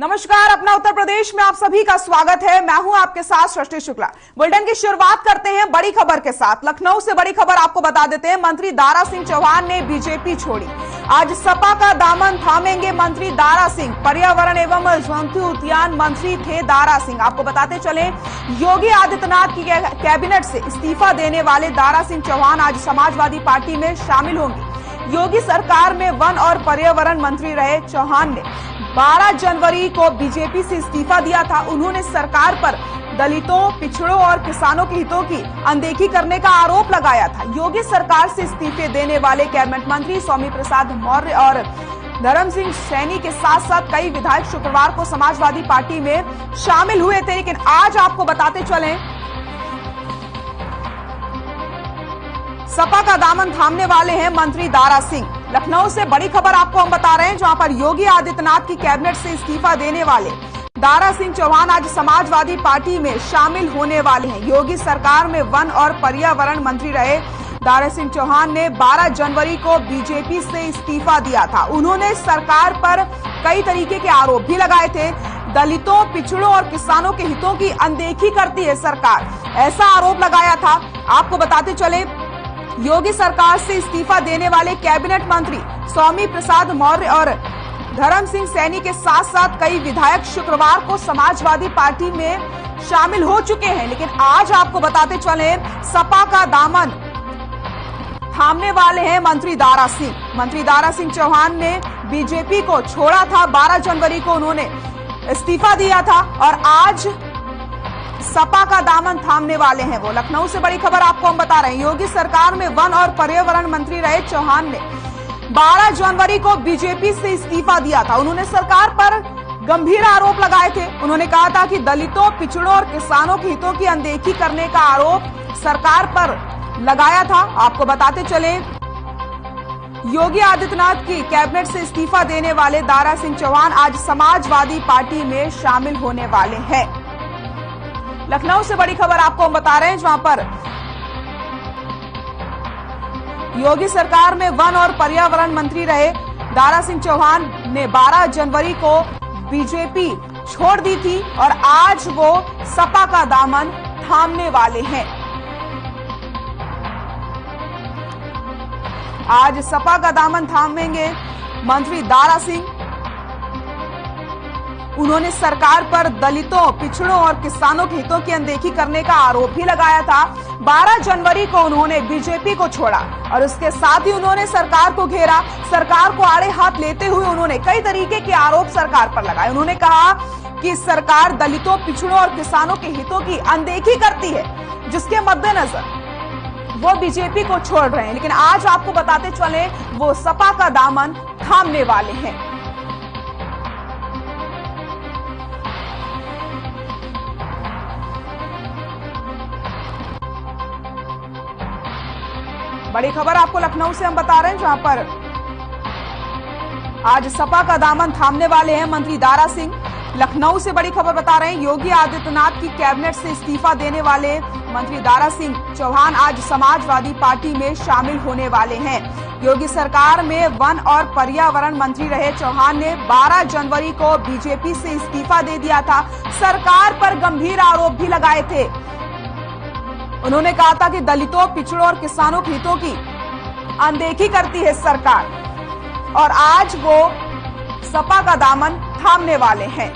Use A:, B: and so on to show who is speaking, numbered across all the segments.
A: नमस्कार, अपना उत्तर प्रदेश में आप सभी का स्वागत है। मैं हूं आपके साथ सृष्टि शुक्ला। बुलेटिन की शुरुआत करते हैं बड़ी खबर के साथ। लखनऊ से बड़ी खबर आपको बता देते हैं। मंत्री दारा सिंह चौहान ने बीजेपी छोड़ी। आज सपा का दामन थामेंगे मंत्री दारा सिंह। पर्यावरण एवं जंतु उद्यान मंत्री थे दारा सिंह। आपको बताते चले, योगी आदित्यनाथ की कैबिनेट से इस्तीफा देने वाले दारा सिंह चौहान आज समाजवादी पार्टी में शामिल होंगे। योगी सरकार में वन और पर्यावरण मंत्री रहे चौहान ने 12 जनवरी को बीजेपी से इस्तीफा दिया था। उन्होंने सरकार पर दलितों, पिछड़ों और किसानों के हितों की अनदेखी करने का आरोप लगाया था। योगी सरकार से इस्तीफे देने वाले कैबिनेट मंत्री स्वामी प्रसाद मौर्य और धर्म सिंह सैनी के साथ साथ कई विधायक शुक्रवार को समाजवादी पार्टी में शामिल हुए थे। लेकिन आज आपको बताते चलें, सपा का दामन थामने वाले हैं मंत्री दारा सिंह। लखनऊ से बड़ी खबर आपको हम बता रहे हैं, जहां पर योगी आदित्यनाथ की कैबिनेट से इस्तीफा देने वाले दारा सिंह चौहान आज समाजवादी पार्टी में शामिल होने वाले हैं। योगी सरकार में वन और पर्यावरण मंत्री रहे दारा सिंह चौहान ने 12 जनवरी को बीजेपी से इस्तीफा दिया था। उन्होंने सरकार पर कई तरीके के आरोप भी लगाए थे। दलितों, पिछड़ों और किसानों के हितों की अनदेखी करती है सरकार, ऐसा आरोप लगाया था। आपको बताते चले, योगी सरकार से इस्तीफा देने वाले कैबिनेट मंत्री स्वामी प्रसाद मौर्य और धर्म सिंह सैनी के साथ साथ कई विधायक शुक्रवार को समाजवादी पार्टी में शामिल हो चुके हैं। लेकिन आज आपको बताते चले, सपा का दामन थामने वाले हैं मंत्री दारा सिंह। मंत्री दारा सिंह चौहान ने बीजेपी को छोड़ा था। 12 जनवरी को उन्होंने इस्तीफा दिया था और आज सपा का दामन थामने वाले हैं वो। लखनऊ से बड़ी खबर आपको हम बता रहे हैं। योगी सरकार में वन और पर्यावरण मंत्री रहे चौहान ने 12 जनवरी को बीजेपी से इस्तीफा दिया था। उन्होंने सरकार पर गंभीर आरोप लगाए थे। उन्होंने कहा था कि दलितों, पिछड़ों और किसानों के हितों की अनदेखी करने का आरोप सरकार पर लगाया था। आपको बताते चले, योगी आदित्यनाथ की कैबिनेट से इस्तीफा देने वाले दारा सिंह चौहान आज समाजवादी पार्टी में शामिल होने वाले हैं। लखनऊ से बड़ी खबर आपको हम बता रहे हैं, जहां पर योगी सरकार में वन और पर्यावरण मंत्री रहे दारा सिंह चौहान ने 12 जनवरी को बीजेपी छोड़ दी थी और आज वो सपा का दामन थामने वाले हैं। आज सपा का दामन थामेंगे मंत्री दारा सिंह। उन्होंने सरकार पर दलितों, पिछड़ों और किसानों के हितों की अनदेखी करने का आरोप भी लगाया था। 12 जनवरी को उन्होंने बीजेपी को छोड़ा और उसके साथ ही उन्होंने सरकार को घेरा। सरकार को आड़े हाथ लेते हुए उन्होंने कई तरीके के आरोप सरकार पर लगाए। उन्होंने कहा कि सरकार दलितों, पिछड़ों और किसानों के हितों की अनदेखी करती है, जिसके मद्देनजर वो बीजेपी को छोड़ रहे हैं। लेकिन आज आपको बताते चले, वो सपा का दामन थामने वाले हैं। बड़ी खबर आपको लखनऊ से हम बता रहे हैं, जहां पर आज सपा का दामन थामने वाले हैं मंत्री दारा सिंह। लखनऊ से बड़ी खबर बता रहे हैं, योगी आदित्यनाथ की कैबिनेट से इस्तीफा देने वाले मंत्री दारा सिंह चौहान आज समाजवादी पार्टी में शामिल होने वाले हैं। योगी सरकार में वन और पर्यावरण मंत्री रहे चौहान ने 12 जनवरी को बीजेपी से इस्तीफा दे दिया था। सरकार पर गंभीर आरोप भी लगाए थे। उन्होंने कहा था कि दलितों, पिछड़ों और किसानों के हितों की अनदेखी करती है सरकार और आज वो सपा का दामन थामने वाले हैं।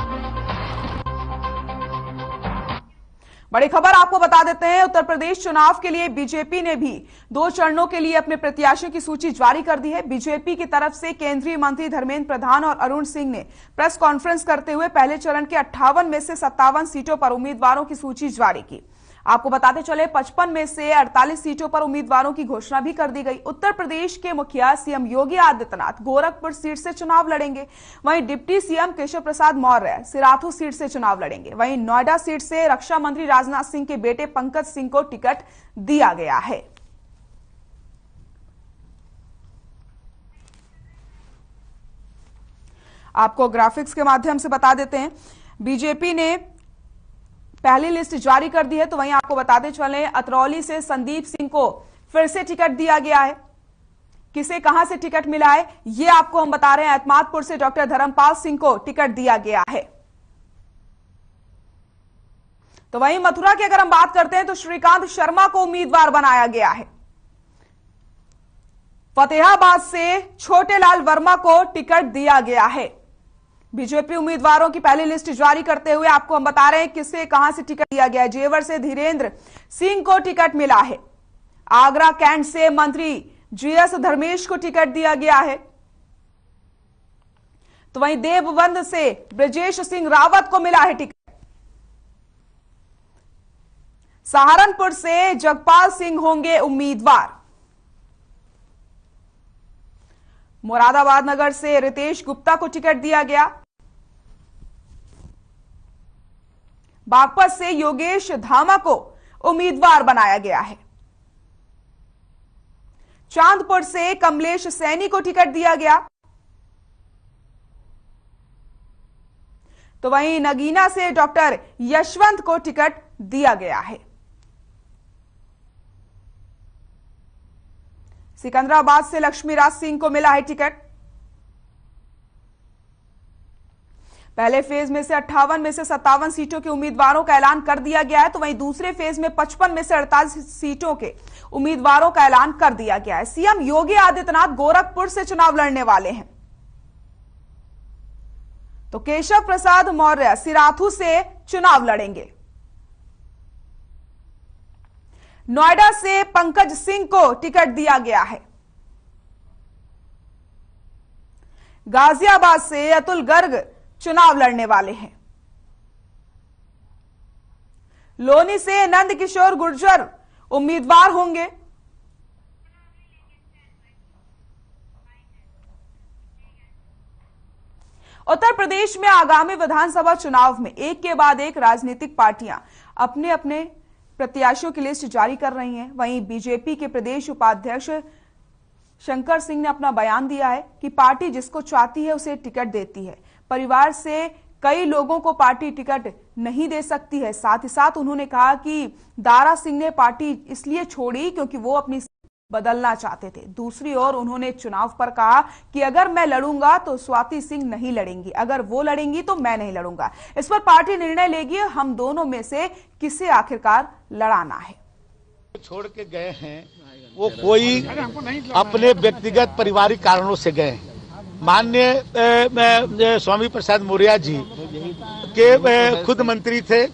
A: बड़ी खबर आपको बता देते हैं, उत्तर प्रदेश चुनाव के लिए बीजेपी ने भी 2 चरणों के लिए अपने प्रत्याशियों की सूची जारी कर दी है। बीजेपी की तरफ से केंद्रीय मंत्री धर्मेंद्र प्रधान और अरुण सिंह ने प्रेस कॉन्फ्रेंस करते हुए पहले चरण के 58 में से 57 सीटों पर उम्मीदवारों की सूची जारी की। आपको बताते चले, 55 में से 48 सीटों पर उम्मीदवारों की घोषणा भी कर दी गई। उत्तर प्रदेश के मुखिया सीएम योगी आदित्यनाथ गोरखपुर सीट से चुनाव लड़ेंगे। वहीं deputy CM Keshav Prasad Maurya Sirathu seat से चुनाव लड़ेंगे। वहीं नोएडा सीट से रक्षा मंत्री राजनाथ सिंह के बेटे पंकज सिंह को टिकट दिया गया है। आपको ग्राफिक्स के माध्यम से बता देते हैं, बीजेपी ने पहली लिस्ट जारी कर दी है। तो वहीं आपको बताते चले, अतरौली से संदीप सिंह को फिर से टिकट दिया गया है। किसे कहां से टिकट मिला है ये आपको हम बता रहे हैं। एतमादपुर से डॉक्टर धर्मपाल सिंह को टिकट दिया गया है। तो वहीं मथुरा की अगर हम बात करते हैं तो श्रीकांत शर्मा को उम्मीदवार बनाया गया है। फतेहाबाद से छोटेलाल वर्मा को टिकट दिया गया है। बीजेपी उम्मीदवारों की पहली लिस्ट जारी करते हुए आपको हम बता रहे हैं किसे कहां से टिकट दिया गया है। जेवर से धीरेन्द्र सिंह को टिकट मिला है। आगरा कैंट से मंत्री जीएस धर्मेश को टिकट दिया गया है। तो वहीं देवबंद से ब्रजेश सिंह रावत को मिला है टिकट। सहारनपुर से जगपाल सिंह होंगे उम्मीदवार। मुरादाबाद नगर से रितेश गुप्ता को टिकट दिया गया। बागपत से योगेश धामा को उम्मीदवार बनाया गया है। चांदपुर से कमलेश सैनी को टिकट दिया गया। तो वहीं नगीना से डॉक्टर यशवंत को टिकट दिया गया है। सिकंदराबाद से लक्ष्मीराज सिंह को मिला है टिकट। पहले फेज में से 58 में से 57 सीटों के उम्मीदवारों का ऐलान कर दिया गया है। तो वहीं दूसरे फेज में 55 में से 48 सीटों के उम्मीदवारों का ऐलान कर दिया गया है। सीएम योगी आदित्यनाथ गोरखपुर से चुनाव लड़ने वाले हैं। तो केशव प्रसाद मौर्य सिराथू से चुनाव लड़ेंगे। नोएडा से पंकज सिंह को टिकट दिया गया है। गाजियाबाद से अतुल गर्ग चुनाव लड़ने वाले हैं। लोनी से नंदकिशोर गुर्जर उम्मीदवार होंगे। उत्तर प्रदेश में आगामी विधानसभा चुनाव में एक के बाद एक राजनीतिक पार्टियां अपने अपने प्रत्याशियों की लिस्ट जारी कर रही हैं। वहीं बीजेपी के प्रदेश उपाध्यक्ष शंकर सिंह ने अपना बयान दिया है कि पार्टी जिसको चाहती है उसे टिकट देती है। परिवार से कई लोगों को पार्टी टिकट नहीं दे सकती है। साथ ही साथ उन्होंने कहा कि दारा सिंह ने पार्टी इसलिए छोड़ी क्योंकि वो अपनी बदलना चाहते थे। दूसरी ओर उन्होंने चुनाव पर कहा कि अगर मैं लड़ूंगा तो स्वाति सिंह नहीं लड़ेंगी, अगर वो लड़ेंगी तो मैं नहीं लड़ूंगा। इस पर पार्टी निर्णय लेगी, हम दोनों में से किसे आखिरकार लड़ाना है।
B: छोड़ के गए हैं वो कोई अपने व्यक्तिगत पारिवारिक कारणों से गए हैं। माननीय स्वामी प्रसाद मौर्य जी के खुद मंत्री थे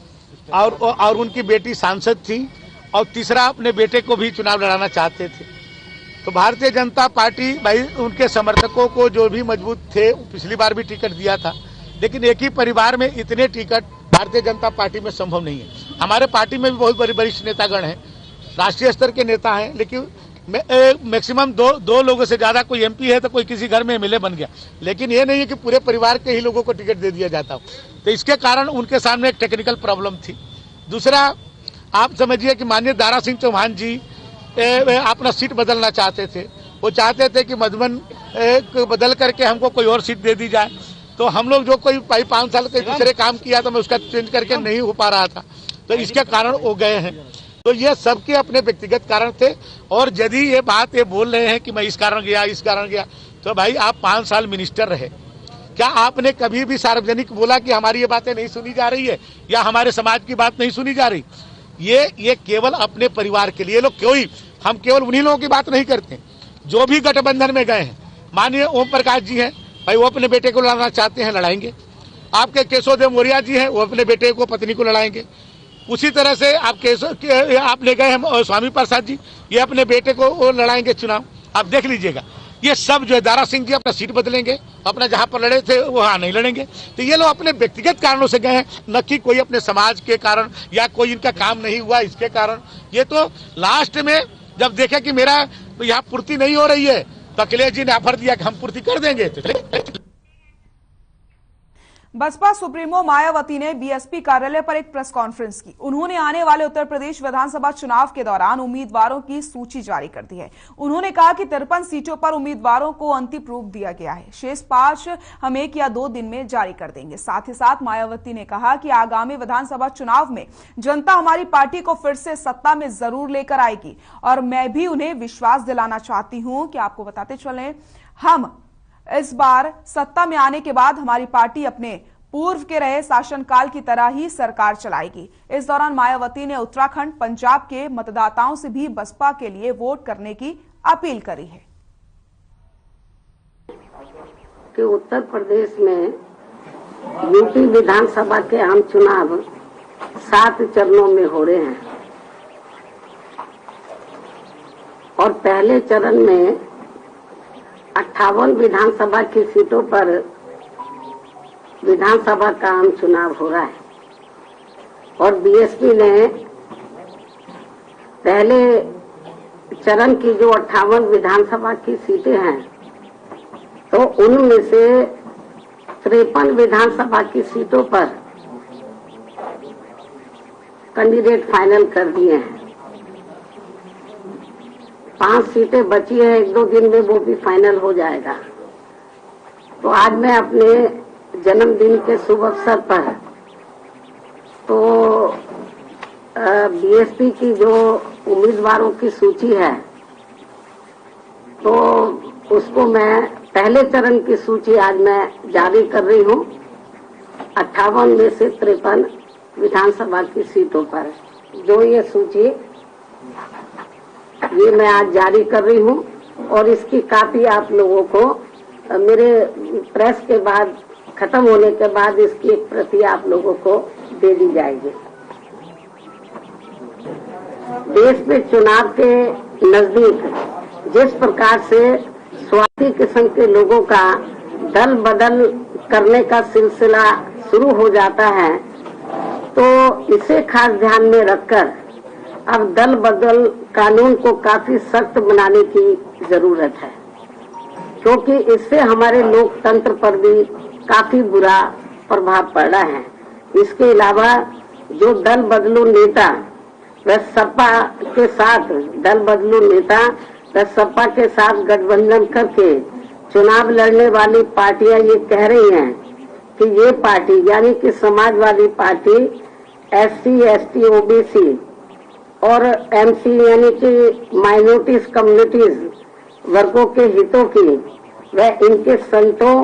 B: और उनकी बेटी सांसद थी और तीसरा अपने बेटे को भी चुनाव लड़ाना चाहते थे। तो भारतीय जनता पार्टी भाई उनके समर्थकों को जो भी मजबूत थे पिछली बार भी टिकट दिया था, लेकिन एक ही परिवार में इतने टिकट भारतीय जनता पार्टी में संभव नहीं है। हमारे पार्टी में भी बहुत बड़े वरिष्ठ नेतागण हैं, राष्ट्रीय स्तर के नेता हैं, लेकिन मैक्सिमम दो लोगों से ज्यादा कोई एमपी है तो कोई किसी घर में एमएलए बन गया, लेकिन ये नहीं है कि पूरे परिवार के ही लोगों को टिकट दे दिया जाता हो। तो इसके कारण उनके सामने एक टेक्निकल प्रॉब्लम थी। दूसरा, आप समझिए कि माननीय दारा सिंह चौहान जी अपना सीट बदलना चाहते थे। वो चाहते थे कि मधुबन बदल करके हमको कोई और सीट दे दी जाए। तो हम लोग जो कोई 5 साल के दूसरे काम किया तो मैं उसका चेंज करके नहीं हो पा रहा था, तो इसके कारण वो गए हैं। तो ये सबके अपने व्यक्तिगत कारण थे। और यदि ये बात ये बोल रहे हैं कि मैं इस कारण गया, तो भाई आप 5 साल मिनिस्टर रहे, क्या आपने कभी भी सार्वजनिक बोला कि हमारी ये बातें नहीं सुनी जा रही है या हमारे समाज की बात नहीं सुनी जा रही? ये केवल अपने परिवार के लिए लोग, हम केवल उन्हीं लोगों की बात नहीं करते जो भी गठबंधन में गए हैं। माननीय ओम प्रकाश जी हैं, भाई वो अपने बेटे को लड़ाना चाहते हैं, लड़ाएंगे। आपके केशव मौर्य जी हैं, वो अपने बेटे को पत्नी को लड़ाएंगे। उसी तरह से आप ले गए हम स्वामी प्रसाद जी, ये अपने बेटे को लड़ाएंगे चुनाव। आप देख लीजिएगा, ये सब जो है दारा सिंह जी अपना सीट बदलेंगे, अपना जहां पर लड़े थे वहां नहीं लड़ेंगे। तो ये लोग अपने व्यक्तिगत कारणों से गए हैं, न कि कोई अपने समाज के कारण या कोई इनका काम नहीं हुआ इसके कारण। ये तो लास्ट में जब देखे कि मेरा यहाँ पूर्ति नहीं हो रही है तो अखिलेश जी ने ऑफर दिया कि हम पूर्ति कर देंगे।
A: बसपा सुप्रीमो मायावती ने बीएसपी कार्यालय पर एक प्रेस कॉन्फ्रेंस की। उन्होंने आने वाले उत्तर प्रदेश विधानसभा चुनाव के दौरान उम्मीदवारों की सूची जारी कर दी है। उन्होंने कहा कि 53 सीटों पर उम्मीदवारों को अंतिम रूप दिया गया है, शेष 5 हम 1 या 2 दिन में जारी कर देंगे। साथ ही साथ मायावती ने कहा कि आगामी विधानसभा चुनाव में जनता हमारी पार्टी को फिर से सत्ता में जरूर लेकर आएगी और मैं भी उन्हें विश्वास दिलाना चाहती हूं कि आपको बताते चलें, हम इस बार सत्ता में आने के बाद हमारी पार्टी अपने पूर्व के रहे शासनकाल की तरह ही सरकार चलाएगी। इस दौरान मायावती ने उत्तराखंड, पंजाब के मतदाताओं से भी बसपा के लिए वोट करने की अपील करी है
C: कि उत्तर प्रदेश में यूपी विधानसभा के आम चुनाव 7 चरणों में हो रहे हैं और पहले चरण में 58 विधानसभा की सीटों पर विधानसभा का आम चुनाव हो रहा है और बीएसपी ने पहले चरण की जो 58 विधानसभा की सीटें हैं तो उनमें से 53 विधानसभा की सीटों पर कैंडिडेट फाइनल कर दिए हैं। 5 सीटें बची है, 1-2 दिन में वो भी फाइनल हो जाएगा। तो आज मैं अपने जन्मदिन के शुभ अवसर पर तो बीएसपी की जो उम्मीदवारों की सूची है तो उसको मैं पहले चरण की सूची आज मैं जारी कर रही हूँ। 58 में से 53 विधानसभा की सीटों पर जो ये सूची ये मैं आज जारी कर रही हूँ और इसकी कॉपी आप लोगों को मेरे प्रेस के बाद खत्म होने के बाद इसकी एक प्रति आप लोगों को दे दी जाएगी। देश में चुनाव के नजदीक जिस प्रकार से स्वार्थी किस्म के लोगों का दल बदल करने का सिलसिला शुरू हो जाता है तो इसे खास ध्यान में रखकर अब दल बदल कानून को काफी सख्त बनाने की जरूरत है, क्योंकि इससे हमारे लोकतंत्र पर भी काफी बुरा प्रभाव पड़ रहा है। इसके अलावा जो दल बदलू नेता व सपा के साथ सपा के साथ गठबंधन करके चुनाव लड़ने वाली पार्टियां ये कह रही हैं कि ये पार्टी यानी कि Samajwadi party SC, ST, OBC और MC यानी कि माइनॉरिटीज कम्युनिटीज वर्गों के हितों की व इनके संतों,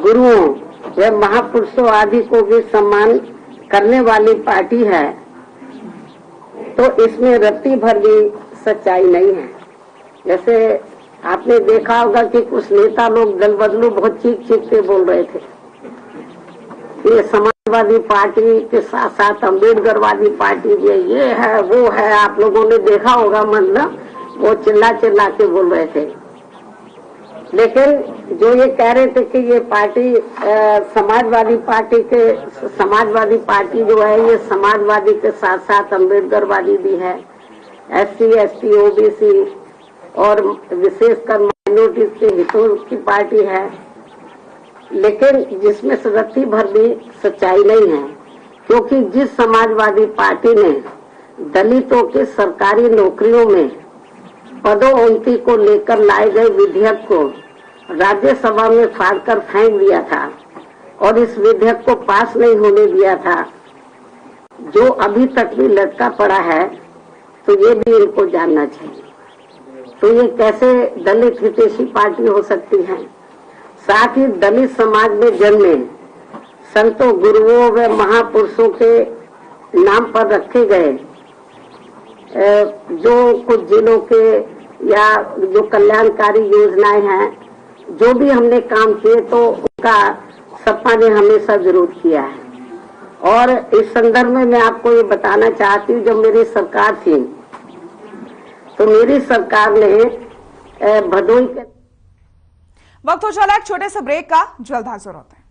C: गुरुओं व महापुरुषों आदि को भी सम्मान करने वाली पार्टी है। तो इसमें रत्ती भर भी सच्चाई नहीं है। जैसे आपने देखा होगा कि कुछ नेता लोग दल बदलू बहुत चीख के बोल रहे थे। ये समाजवादी पार्टी के साथ साथ अम्बेडकरवादी पार्टी भी ये है वो है, आप लोगों ने देखा होगा, मतलब वो चिल्ला के बोल रहे थे। लेकिन जो ये कह रहे थे कि ये पार्टी समाजवादी पार्टी जो है ये समाजवादी के साथ साथ अम्बेडकरवादी भी है, SC, ST, OBC और विशेषकर माइनॉरिटीज के हितों की पार्टी है, लेकिन जिसमें रत्ती भर भी सच्चाई नहीं है। क्योंकि जिस समाजवादी पार्टी ने दलितों के सरकारी नौकरियों में पदोन्नति को लेकर लाए गए विधेयक को राज्यसभा में फाड़कर फेंक दिया था और इस विधेयक को पास नहीं होने दिया था, जो अभी तक भी लटका पड़ा है, तो ये भी इनको जानना चाहिए। तो ये कैसे दलित हितैषी पार्टी हो सकती है? साथ ही दलित समाज में जन्मे संतों, गुरुओं व महापुरुषों के नाम पर रखे गए जो कुछ जिलों के या जो कल्याणकारी योजनाएं हैं, जो भी हमने काम किए तो उनका सपा ने हमेशा विरोध किया है। और इस संदर्भ में मैं आपको ये बताना चाहती हूँ, जब मेरी सरकार थी तो मेरी सरकार ने भदोई के
A: वक्त हो चला एक छोटे से ब्रेक का, जल्द हाजिर होते हैं।